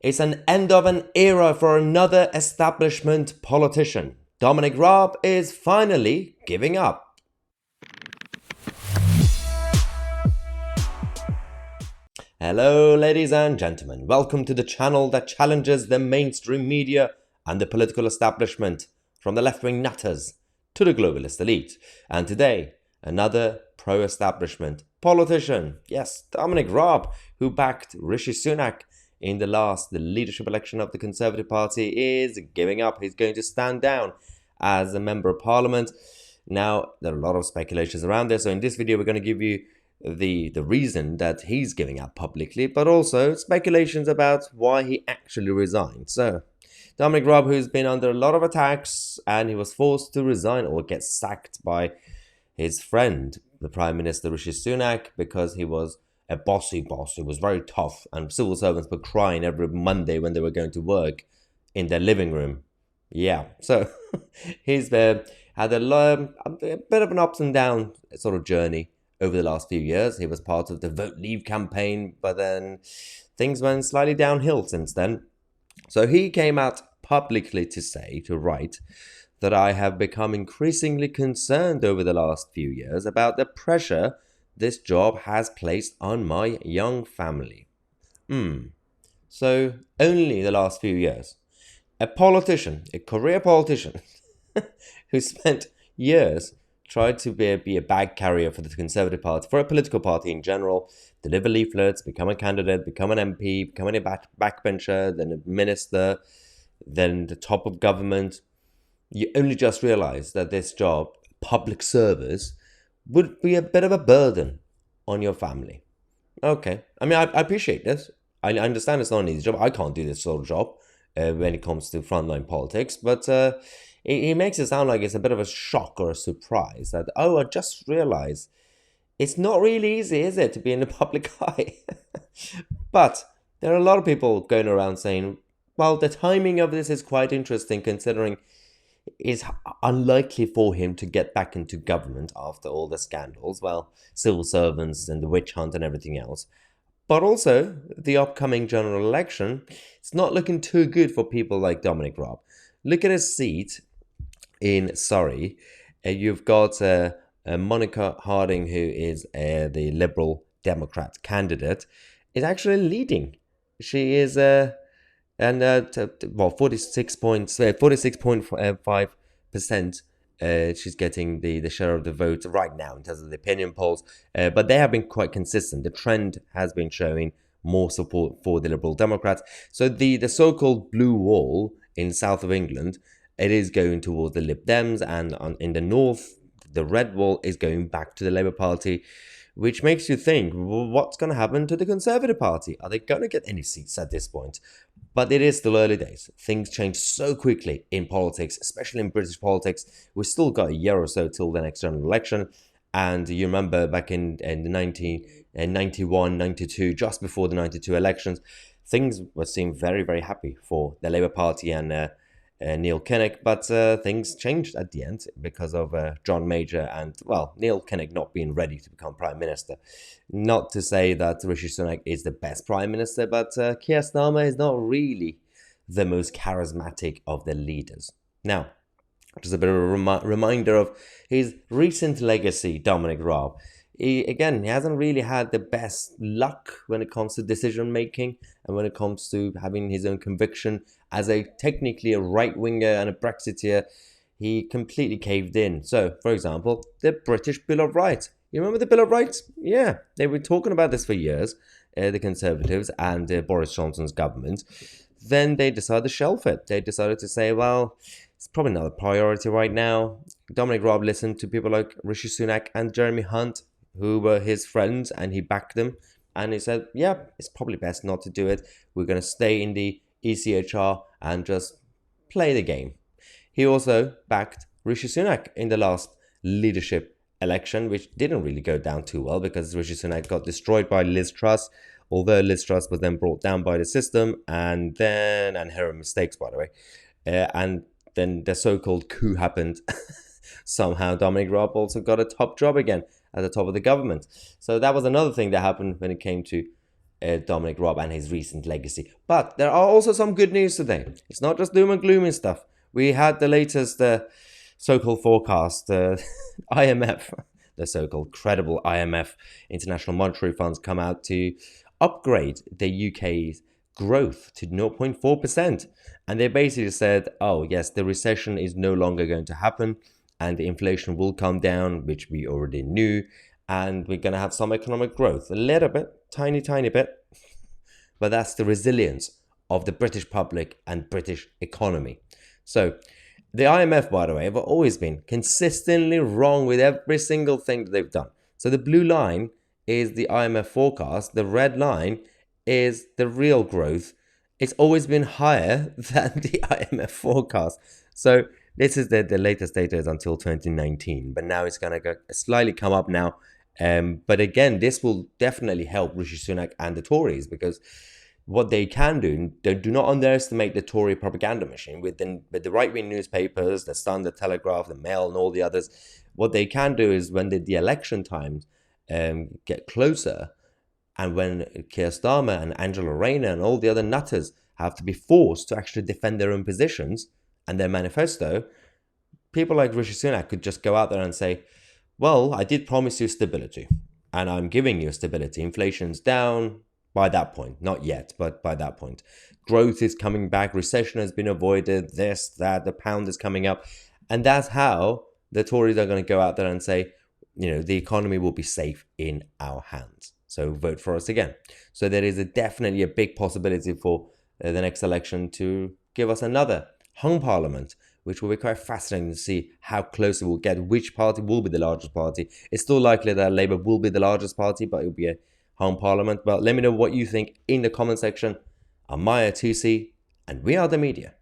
It's an end of an era for another establishment politician. Dominic Raab is finally giving up. Hello, ladies and gentlemen. Welcome to the channel that challenges the mainstream media and the political establishment, from the left-wing nutters to the globalist elite. And today, another pro-establishment politician. Yes, Dominic Raab, who backed Rishi Sunak in the leadership election of the Conservative Party, is giving up. He's going to stand down as a member of parliament. Now, there are a lot of speculations around this. So in this video, we're going to give you the reason that he's giving up publicly, but also speculations about why he actually resigned. So Dominic Raab, who's been under a lot of attacks, and he was forced to resign or get sacked by his friend, the Prime Minister Rishi Sunak, because he was a bossy boss. He was very tough, and civil servants were crying every Monday when they were going to work in their living room. Yeah, so he's had a bit of an ups and down sort of journey over the last few years. He was part of the Vote Leave campaign, but then things went slightly downhill since then. So he came out publicly to write that I have become increasingly concerned over the last few years about the pressure this job has placed on my young family. So only the last few years. A politician, a career politician, who spent years trying to be a bag carrier for the Conservative Party, for a political party in general, deliver leaflets, become a candidate, become an MP, become a backbencher, then a minister, then the top of government. You only just realize that this job, public service, would be a bit of a burden on your family. Okay, I mean, I appreciate this. I understand it's not an easy job. I can't do this sort of job when it comes to frontline politics, but it makes it sound like it's a bit of a shock or a surprise that, I just realized it's not really easy, is it, to be in the public eye? But there are a lot of people going around saying, well, the timing of this is quite interesting, considering it's unlikely for him to get back into government after all the scandals, well, civil servants and the witch hunt and everything else. But also, the upcoming general election, it's not looking too good for people like Dominic Raab. Look at his seat in Surrey. You've got Monica Harding, who is the Liberal Democrat candidate, is actually leading. She is 46.5%. She's getting the share of the vote right now in terms of the opinion polls, but they have been quite consistent. The trend has been showing more support for the Liberal Democrats. So the so-called blue wall in south of England, it is going towards the Lib Dems, and in the north, the red wall is going back to the Labour Party, which makes you think, well, what's going to happen to the Conservative Party? Are they going to get any seats at this point? But it is still early days. Things change so quickly in politics, especially in British politics. We've still got a year or so till the next general election. And you remember back in 1991, 92, just before the 92 elections, things seemed very, very happy for the Labour Party and Neil Kinnock, but things changed at the end because of John Major and, well, Neil Kinnock not being ready to become Prime Minister. Not to say that Rishi Sunak is the best Prime Minister, but Keir Starmer is not really the most charismatic of the leaders. Now, just a bit of a reminder of his recent legacy, Dominic Raab. He hasn't really had the best luck when it comes to decision making and when it comes to having his own conviction. As technically a right-winger and a Brexiteer, he completely caved in. So, for example, the British Bill of Rights. You remember the Bill of Rights? Yeah, they were talking about this for years, the Conservatives and Boris Johnson's government. Then they decided to shelve it. They decided to say, well, it's probably not a priority right now. Dominic Raab listened to people like Rishi Sunak and Jeremy Hunt, who were his friends, and he backed them. And he said, yeah, it's probably best not to do it. We're going to stay in the ECHR and just play the game. He also backed Rishi Sunak in the last leadership election, which didn't really go down too well because Rishi Sunak got destroyed by Liz Truss, although Liz Truss was then brought down by the system and her mistakes, by the way. And then the so-called coup happened. Somehow Dominic Raab also got a top job again at the top of the government. So that was another thing that happened when it came to Dominic Raab and his recent legacy. But there are also some good news today. It's not just doom and gloom and stuff. We had the latest so-called forecast, IMF, the so-called credible IMF, International Monetary Funds, come out to upgrade the UK's growth to 0.4%. And they basically said, oh, yes, the recession is no longer going to happen and the inflation will come down, which we already knew. And we're going to have some economic growth, a little bit, tiny bit. But that's the resilience of the British public and British economy. So the IMF, by the way, have always been consistently wrong with every single thing that they've done. So the blue line is the IMF forecast. The red line is the real growth. It's always been higher than the IMF forecast. So this is the latest data is until 2019, but now it's going to slightly come up now. But again, this will definitely help Rishi Sunak and the Tories, because what they can do, they do not underestimate the Tory propaganda machine with the right-wing newspapers, the Sun, the Telegraph, the Mail, and all the others. What they can do is when the election times get closer, and when Keir Starmer and Angela Rayner and all the other nutters have to be forced to actually defend their own positions and their manifesto, people like Rishi Sunak could just go out there and say, well, I did promise you stability, and I'm giving you stability. Inflation's down by that point. Not yet, but by that point. Growth is coming back. Recession has been avoided. This, that, the pound is coming up. And that's how the Tories are going to go out there and say, the economy will be safe in our hands. So vote for us again. So there is definitely a big possibility for the next election to give us another hung parliament, which will be quite fascinating to see how close it will get, which party will be the largest party. It's still likely that Labour will be the largest party, but it will be a hung parliament. But let me know what you think in the comment section. I'm Mahyar, Tousi, and we are the media.